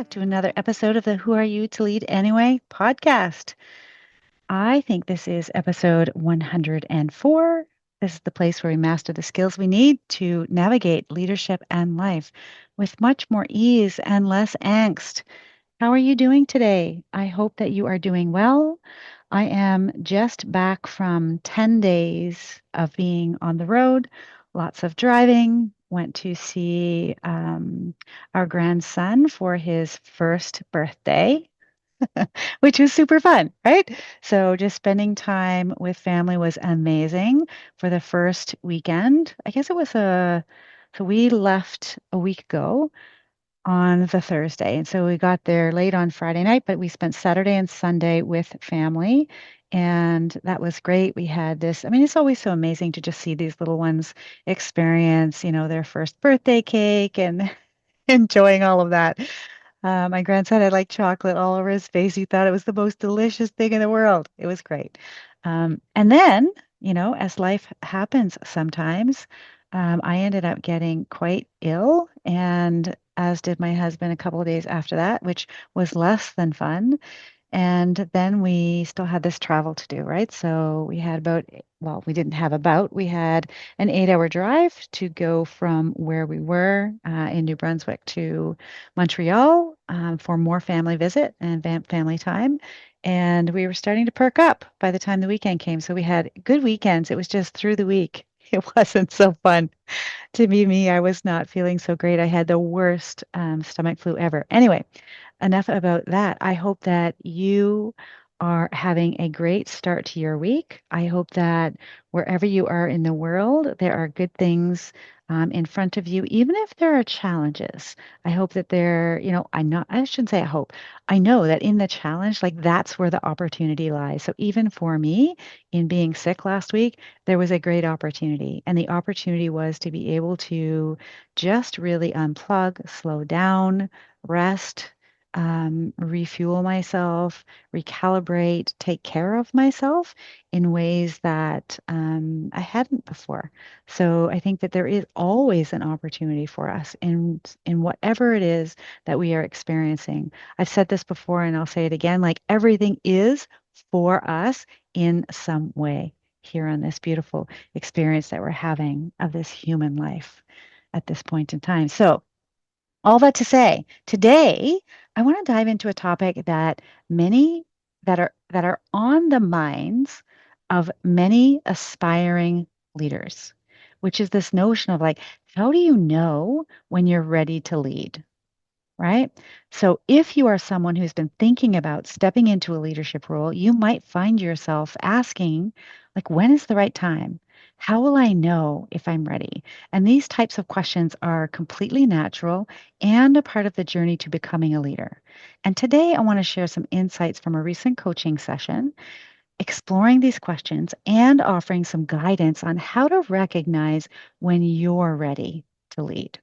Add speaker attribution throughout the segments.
Speaker 1: back to another episode of the Who Are You to Lead Anyway podcast. I think this is episode 104. This is the place where we master the skills we need to navigate leadership and life with much more ease and less angst. How are you doing today? I hope that you are doing well. I am just back from 10 days of being on the road, lots of driving. Went to see our grandson for his first birthday, which was super fun, right? So just spending time with family was amazing for the first weekend. I guess it was so we left a week ago on the Thursday. And so we got there late on Friday night, but we spent Saturday and Sunday with family. And that was great. We had this, I mean, it's always so amazing to just see these little ones experience, their first birthday cake and enjoying all of that. My grandson had like chocolate all over his face. He thought it was the most delicious thing in the world. It was great. And then, as life happens sometimes, I ended up getting quite ill, and as did my husband a couple of days after that, which was less than fun. And then we still had this travel to do, right? So we had well, we didn't have we had an 8-hour drive to go from where we were in New Brunswick to Montreal for more family visit and family time. And we were starting to perk up by the time the weekend came. So we had good weekends. It was just through the week. It wasn't so fun to be me. I was not feeling so great. I had the worst stomach flu ever. Anyway, enough about that. I hope that you are having a great start to your week. I hope that wherever you are in the world, there are good things in front of you, even if there are challenges. I hope that I shouldn't say I hope. I know that in the challenge, like that's where the opportunity lies. So even for me, in being sick last week, there was a great opportunity. And the opportunity was to be able to just really unplug, slow down, rest, refuel myself, recalibrate, take care of myself in ways that I hadn't before. So I think that there is always an opportunity for us in whatever it is that we are experiencing. I've said this before and I'll say it again, like everything is for us in some way here on this beautiful experience that we're having of this human life at this point in time. So all that to say, today I want to dive into a topic that many that are on the minds of many aspiring leaders, which is this notion of like, how do you know when you're ready to lead? Right? So if you are someone who's been thinking about stepping into a leadership role, you might find yourself asking, like, when is the right time? How will I know if I'm ready? And these types of questions are completely natural and a part of the journey to becoming a leader. And today I want to share some insights from a recent coaching session, exploring these questions and offering some guidance on how to recognize when you're ready to lead.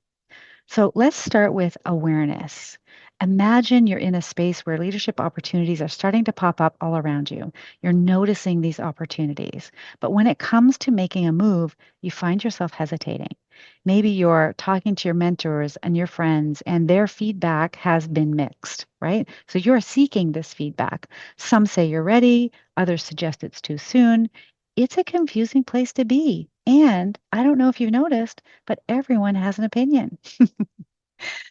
Speaker 1: So let's start with awareness. Imagine you're in a space where leadership opportunities are starting to pop up all around you. You're noticing these opportunities. But when it comes to making a move, you find yourself hesitating. Maybe you're talking to your mentors and your friends, and their feedback has been mixed, right? So you're seeking this feedback. Some say you're ready, others suggest it's too soon. It's a confusing place to be. And I don't know if you've noticed, but everyone has an opinion.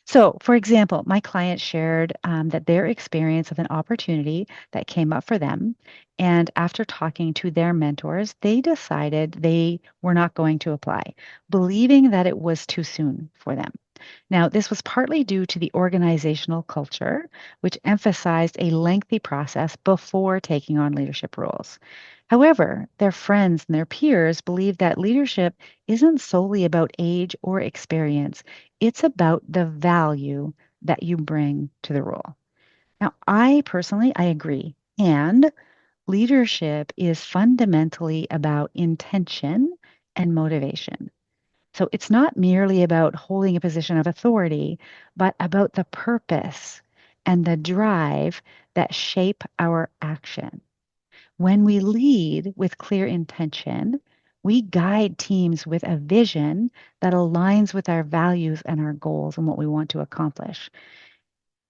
Speaker 1: So, for example, my client shared that their experience of an opportunity that came up for them. And after talking to their mentors, they decided they were not going to apply, believing that it was too soon for them. Now, this was partly due to the organizational culture, which emphasized a lengthy process before taking on leadership roles. However, their friends and their peers believe that leadership isn't solely about age or experience, it's about the value that you bring to the role. Now, I agree. And leadership is fundamentally about intention and motivation. So it's not merely about holding a position of authority, but about the purpose and the drive that shape our action. When we lead with clear intention, we guide teams with a vision that aligns with our values and our goals and what we want to accomplish.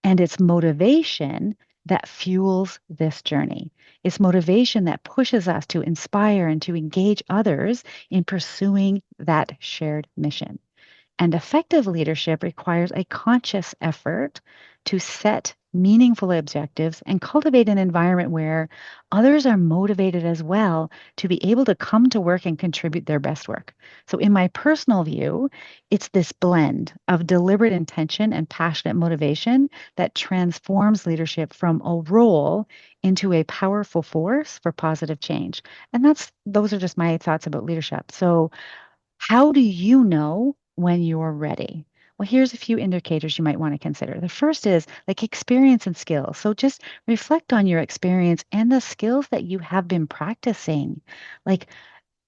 Speaker 1: And it's motivation that fuels this journey. It's motivation that pushes us to inspire and to engage others in pursuing that shared mission. And effective leadership requires a conscious effort to set meaningful objectives and cultivate an environment where others are motivated as well to be able to come to work and contribute their best work. So, in my personal view, it's this blend of deliberate intention and passionate motivation that transforms leadership from a role into a powerful force for positive change. And those are just my thoughts about leadership. So, how do you know when you're ready? Well, here's a few indicators you might want to consider. The first is like experience and skills. So just reflect on your experience and the skills that you have been practicing. Like,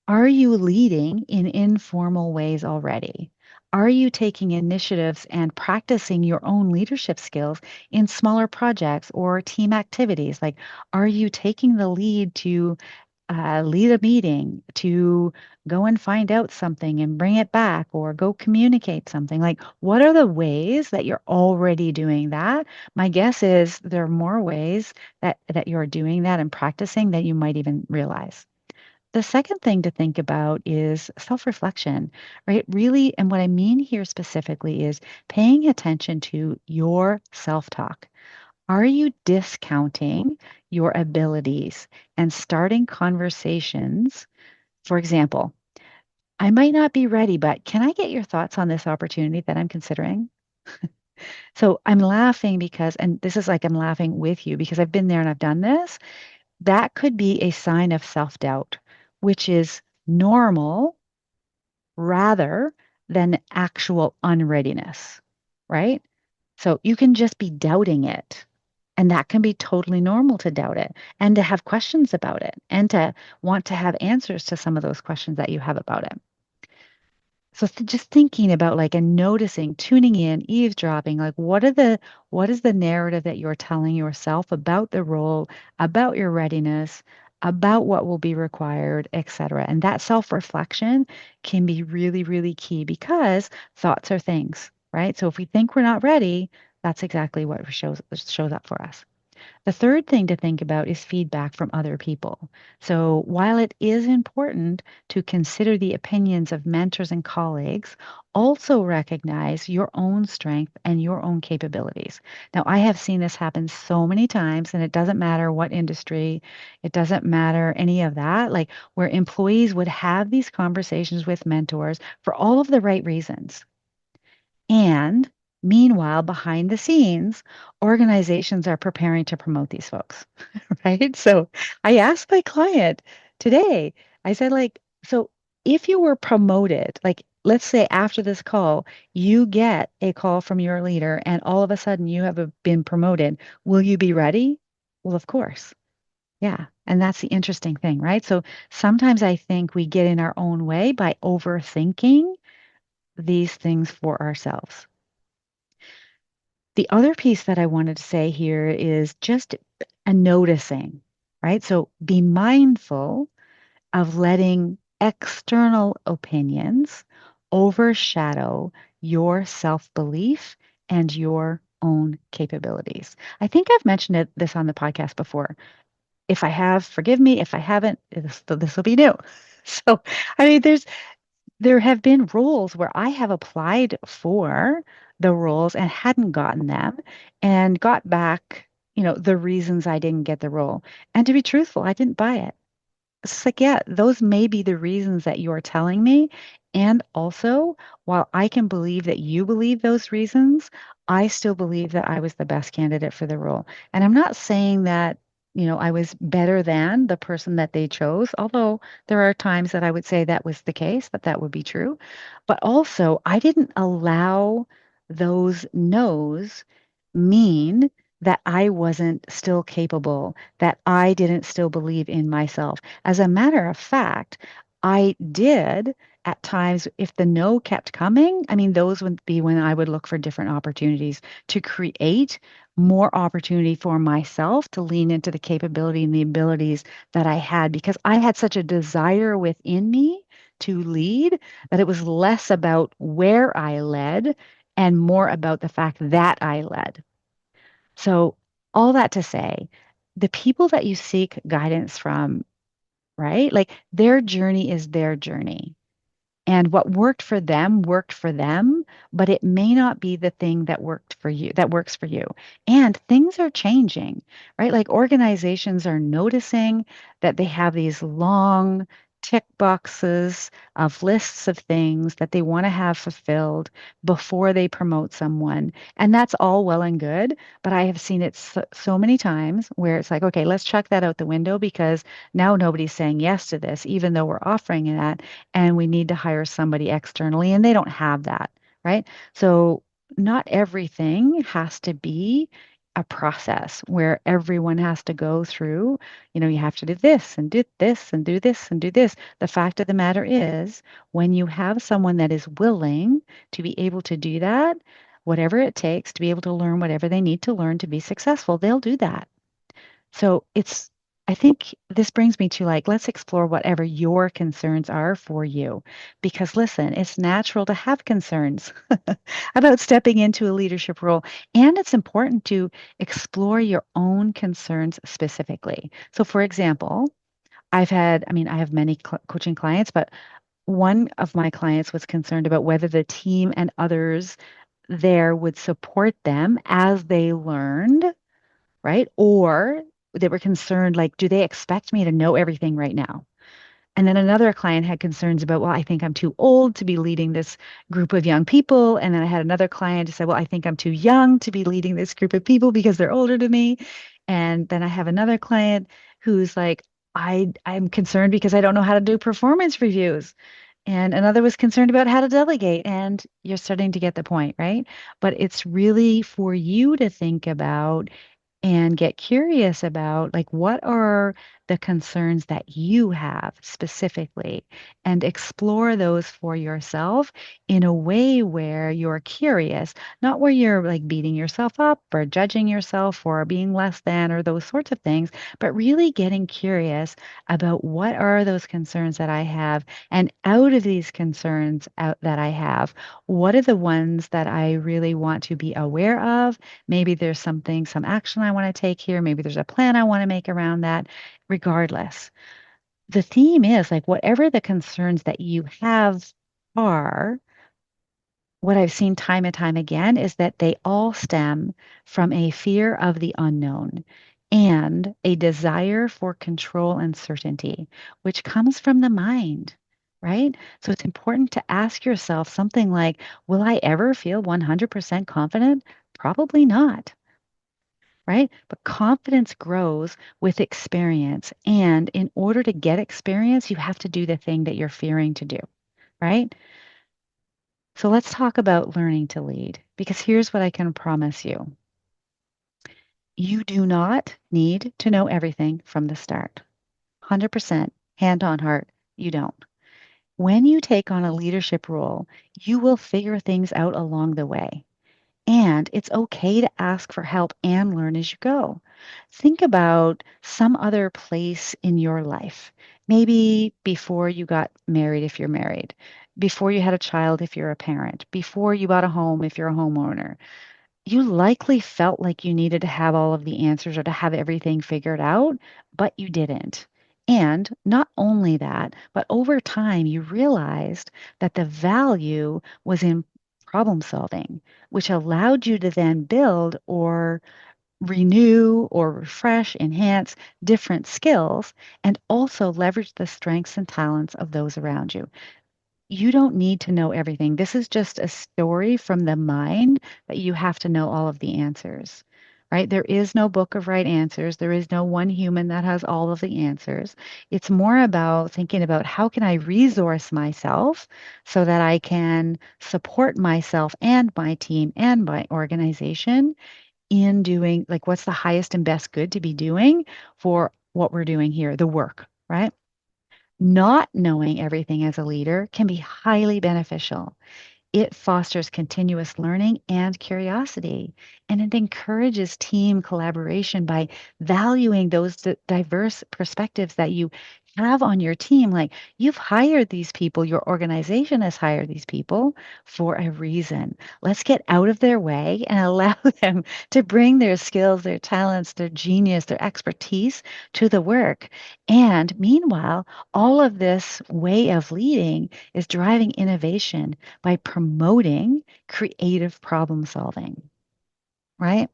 Speaker 1: are you leading in informal ways already? Are you taking initiatives and practicing your own leadership skills in smaller projects or team activities? Like, are you taking the lead to lead a meeting, to go and find out something and bring it back, or go communicate something? Like, what are the ways that you're already doing that? My guess is there are more ways that you're doing that and practicing that you might even realize. The second thing to think about is self reflection, right? Really, and what I mean here specifically is paying attention to your self talk. Are you discounting your abilities and starting conversations? For example, I might not be ready, but can I get your thoughts on this opportunity that I'm considering? So I'm laughing because, and this is like I'm laughing with you because I've been there and I've done this. That could be a sign of self doubt, which is normal rather than actual unreadiness, right? So you can just be doubting it. And that can be totally normal to doubt it and to have questions about it and to want to have answers to some of those questions that you have about it. So just thinking about like and noticing, tuning in, eavesdropping, like what is the narrative that you're telling yourself about the role, about your readiness, about what will be required, etc. And that self-reflection can be really, really key because thoughts are things, right? So if we think we're not ready, that's exactly what shows up for us. The third thing to think about is feedback from other people. So, while it is important to consider the opinions of mentors and colleagues, also recognize your own strength and your own capabilities. Now, I have seen this happen so many times, and it doesn't matter what industry, it doesn't matter any of that, like where employees would have these conversations with mentors for all of the right reasons. And meanwhile, behind the scenes, organizations are preparing to promote these folks, right? So I asked my client today, I said, like, so if you were promoted, like, let's say after this call, you get a call from your leader and all of a sudden you have been promoted, will you be ready? Well, of course. Yeah. And that's the interesting thing, right? So sometimes I think we get in our own way by overthinking these things for ourselves. The other piece that I wanted to say here is just a noticing, right? So be mindful of letting external opinions overshadow your self-belief and your own capabilities. I think I've mentioned this on the podcast before. If I have, forgive me. If I haven't, this will be new. So, I mean, there have been roles where I have applied for the roles and hadn't gotten them and got back, the reasons I didn't get the role. And to be truthful, I didn't buy it. It's like, yeah, those may be the reasons that you're telling me. And also, while I can believe that you believe those reasons, I still believe that I was the best candidate for the role. And I'm not saying that, I was better than the person that they chose, although there are times that I would say that was the case, that would be true. But also, I didn't allow those no's mean that I wasn't still capable, that I didn't still believe in myself. As a matter of fact, I did at times, if the no kept coming, I mean, those would be when I would look for different opportunities to create more opportunity for myself to lean into the capability and the abilities that I had because I had such a desire within me to lead that it was less about where I led and more about the fact that I led. So, all that to say, the people that you seek guidance from, right? Like their journey is their journey. And what worked for them, but it may not be the thing that worked for you, that works for you. And things are changing, right? Like organizations are noticing that they have these long tick boxes of lists of things that they want to have fulfilled before they promote someone. And that's all well and good, but I have seen it so many times where it's like, okay, let's chuck that out the window because now nobody's saying yes to this, even though we're offering that and we need to hire somebody externally and they don't have that, right? So not everything has to be a process where everyone has to go through, you have to do this and do this and do this and do this. The fact of the matter is, when you have someone that is willing to be able to do that, whatever it takes to be able to learn whatever they need to learn to be successful, they'll do that. So I think this brings me to like, let's explore whatever your concerns are for you. Because listen, it's natural to have concerns about stepping into a leadership role. And it's important to explore your own concerns specifically. So, for example, I have many coaching clients, but one of my clients was concerned about whether the team and others there would support them as they learned, right? Or they were concerned, like, do they expect me to know everything right now? And then another client had concerns about, well, I think I'm too old to be leading this group of young people. And then I had another client who said, well, I think I'm too young to be leading this group of people because they're older than me. And then I have another client who's like, I'm concerned because I don't know how to do performance reviews. And another was concerned about how to delegate. And you're starting to get the point, right? But it's really for you to think about and get curious about like what are the concerns that you have specifically and explore those for yourself in a way where you're curious, not where you're like beating yourself up or judging yourself for being less than or those sorts of things, but really getting curious about what are those concerns that I have, and out of these concerns out that I have, what are the ones that I really want to be aware of. Maybe there's something, some action I want to take here. Maybe there's a plan I want to make around that. Regardless, the theme is like whatever the concerns that you have are, what I've seen time and time again is that they all stem from a fear of the unknown and a desire for control and certainty, which comes from the mind, right? So it's important to ask yourself something like, will I ever feel 100% confident? Probably not, right? But confidence grows with experience. And in order to get experience, you have to do the thing that you're fearing to do, right? So let's talk about learning to lead, because here's what I can promise you. You do not need to know everything from the start. 100% hand on heart, you don't. When you take on a leadership role, you will figure things out along the way. And it's okay to ask for help and learn as you go. Think about some other place in your life. Maybe before you got married, if you're married, before you had a child, if you're a parent, before you bought a home, if you're a homeowner. You likely felt like you needed to have all of the answers or to have everything figured out, but you didn't. And not only that, but over time, you realized that the value was in problem solving, which allowed you to then build or renew or refresh, enhance different skills, and also leverage the strengths and talents of those around you. You don't need to know everything. This is just a story from the mind that you have to know all of the answers, right? There is no book of right answers. There is no one human that has all of the answers. It's more about thinking about how can I resource myself so that I can support myself and my team and my organization in doing like what's the highest and best good to be doing for what we're doing here, the work, right? Not knowing everything as a leader can be highly beneficial. It fosters continuous learning and curiosity, and it encourages team collaboration by valuing those diverse perspectives that you have on your team. Like you've hired these people, your organization has hired these people for a reason. Let's get out of their way and allow them to bring their skills, their talents, their genius, their expertise to the work. And meanwhile, all of this way of leading is driving innovation by promoting creative problem solving, right?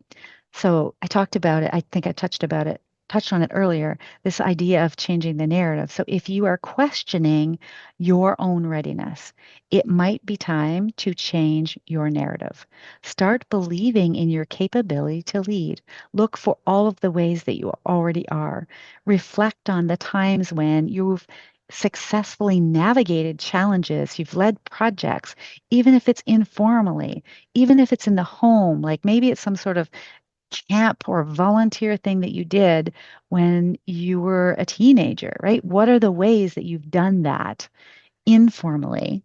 Speaker 1: So I talked about it. I think I touched on it earlier, this idea of changing the narrative. So if you are questioning your own readiness, it might be time to change your narrative. Start believing in your capability to lead. Look for all of the ways that you already are. Reflect on the times when you've successfully navigated challenges, you've led projects, even if it's informally, even if it's in the home, like maybe it's some sort of camp or volunteer thing that you did when you were a teenager, right? What are the ways that you've done that informally?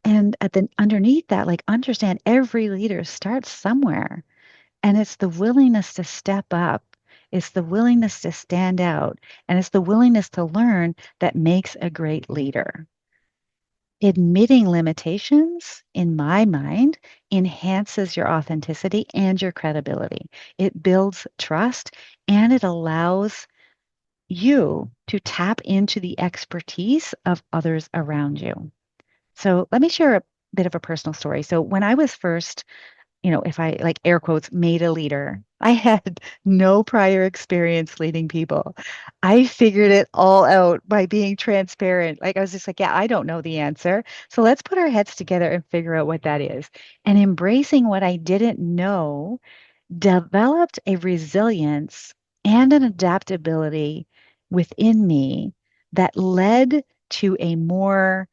Speaker 1: And at the underneath that, like understand every leader starts somewhere. And it's the willingness to step up. It's the willingness to stand out. And it's the willingness to learn that makes a great leader. Admitting limitations, in my mind, enhances your authenticity and your credibility. It builds trust and it allows you to tap into the expertise of others around you. So let me share a bit of a personal story. So when I was first, if I like air quotes, made a leader, I had no prior experience leading people. I figured it all out by being transparent. Like I was just like, yeah, I don't know the answer. So let's put our heads together and figure out what that is. And embracing what I didn't know developed a resilience and an adaptability within me that led to a more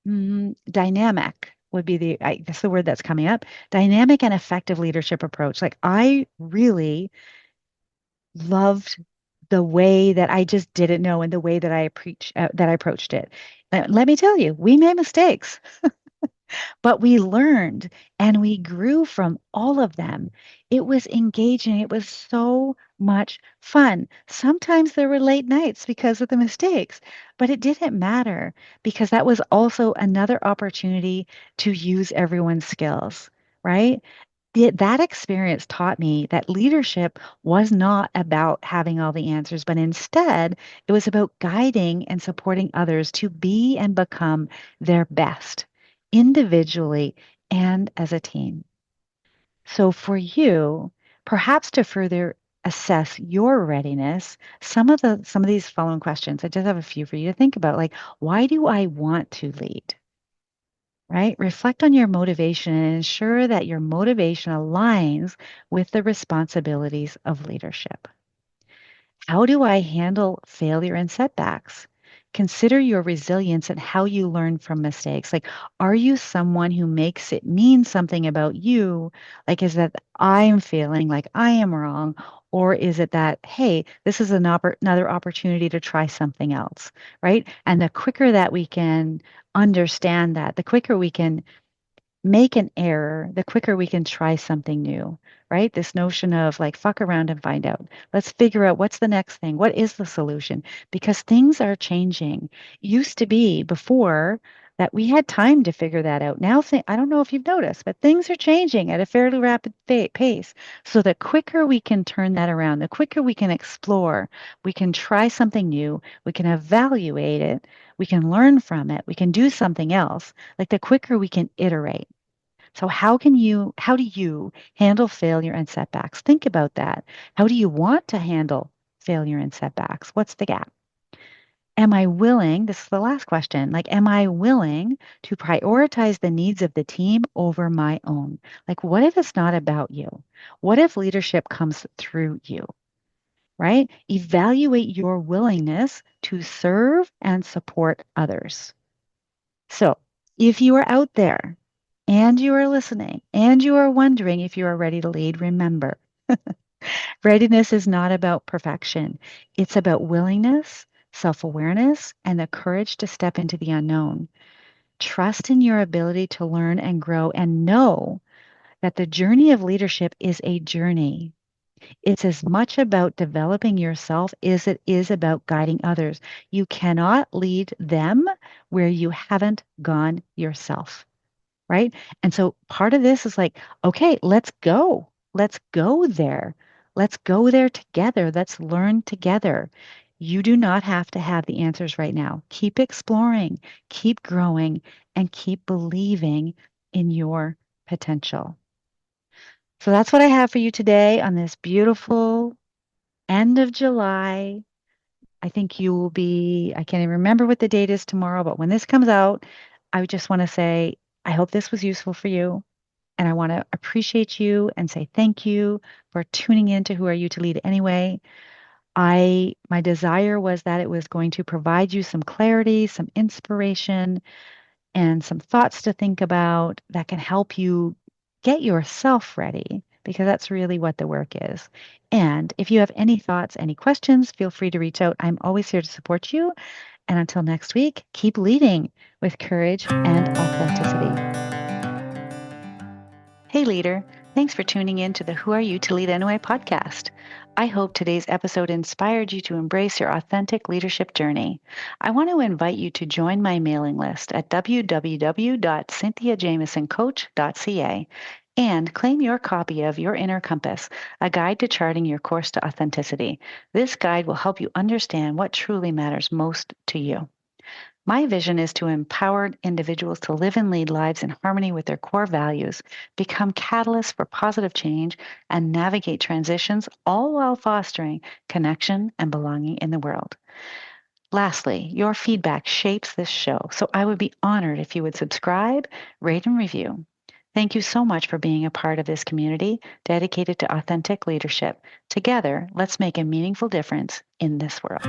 Speaker 1: dynamic would be I guess the word that's coming up, dynamic and effective leadership approach. Like I really loved the way that I just didn't know and the way that that I approached it. Let me tell you, we made mistakes. But we learned and we grew from all of them. It was engaging. It was so much fun. Sometimes there were late nights because of the mistakes, but it didn't matter because that was also another opportunity to use everyone's skills, right? That experience taught me that leadership was not about having all the answers, but instead it was about guiding and supporting others to be and become their best individually and as a team. So for you, perhaps to further assess your readiness, some of these following questions, I just have a few for you to think about, like why do I want to lead? Right? Reflect on your motivation and ensure that your motivation aligns with the responsibilities of leadership. How do I handle failure and setbacks? Consider your resilience and how you learn from mistakes. Like, are you someone who makes it mean something about you? Like, is that I'm feeling like I am wrong? Or is it that, hey, this is another opportunity to try something else, right? And the quicker that we can understand that, the quicker we can make an error, the quicker we can try something new, right? This notion of like, fuck around and find out. Let's figure out what's the next thing. What is the solution? Because things are changing. Used to be before that we had time to figure that out. Now, I don't know if you've noticed, but things are changing at a fairly rapid pace. So the quicker we can turn that around, the quicker we can explore, we can try something new, we can evaluate it, we can learn from it, we can do something else. Like the quicker we can iterate. So how do you handle failure and setbacks? Think about that. How do you want to handle failure and setbacks? What's the gap? Am I willing, this is the last question, like, am I willing to prioritize the needs of the team over my own? Like, what if it's not about you? What if leadership comes through you, right? Evaluate your willingness to serve and support others. So, if you are out there and you are listening and you are wondering if you are ready to lead, remember, readiness is not about perfection. It's about willingness, self awareness, and the courage to step into the unknown. Trust in your ability to learn and grow, and know that the journey of leadership is a journey. It's as much about developing yourself as it is about guiding others. You cannot lead them where you haven't gone yourself, right? And so part of this is like, okay, let's go. Let's go there. Let's go there together. Let's learn together. You do not have to have the answers right now. Keep exploring, keep growing, and keep believing in your potential. So that's what I have for you today on this beautiful end of July. I think you will be, I can't even remember what the date is tomorrow, but when this comes out, I just want to say, I hope this was useful for you. And I want to appreciate you and say thank you for tuning in to Who Are You to Lead Anyway. My desire was that it was going to provide you some clarity, some inspiration, and some thoughts to think about that can help you get yourself ready, because that's really what the work is. And if you have any thoughts, any questions, feel free to reach out. I'm always here to support you. And until next week, keep leading with courage and authenticity. Hey, leader. Thanks for tuning in to the Who Are You to Lead Anyway podcast. I hope today's episode inspired you to embrace your authentic leadership journey. I want to invite you to join my mailing list at www.cynthiajamesoncoach.ca and claim your copy of Your Inner Compass, a guide to charting your course to authenticity. This guide will help you understand what truly matters most to you. My vision is to empower individuals to live and lead lives in harmony with their core values, become catalysts for positive change, and navigate transitions, all while fostering connection and belonging in the world. Lastly, your feedback shapes this show, so I would be honored if you would subscribe, rate, and review. Thank you so much for being a part of this community dedicated to authentic leadership. Together, let's make a meaningful difference in this world.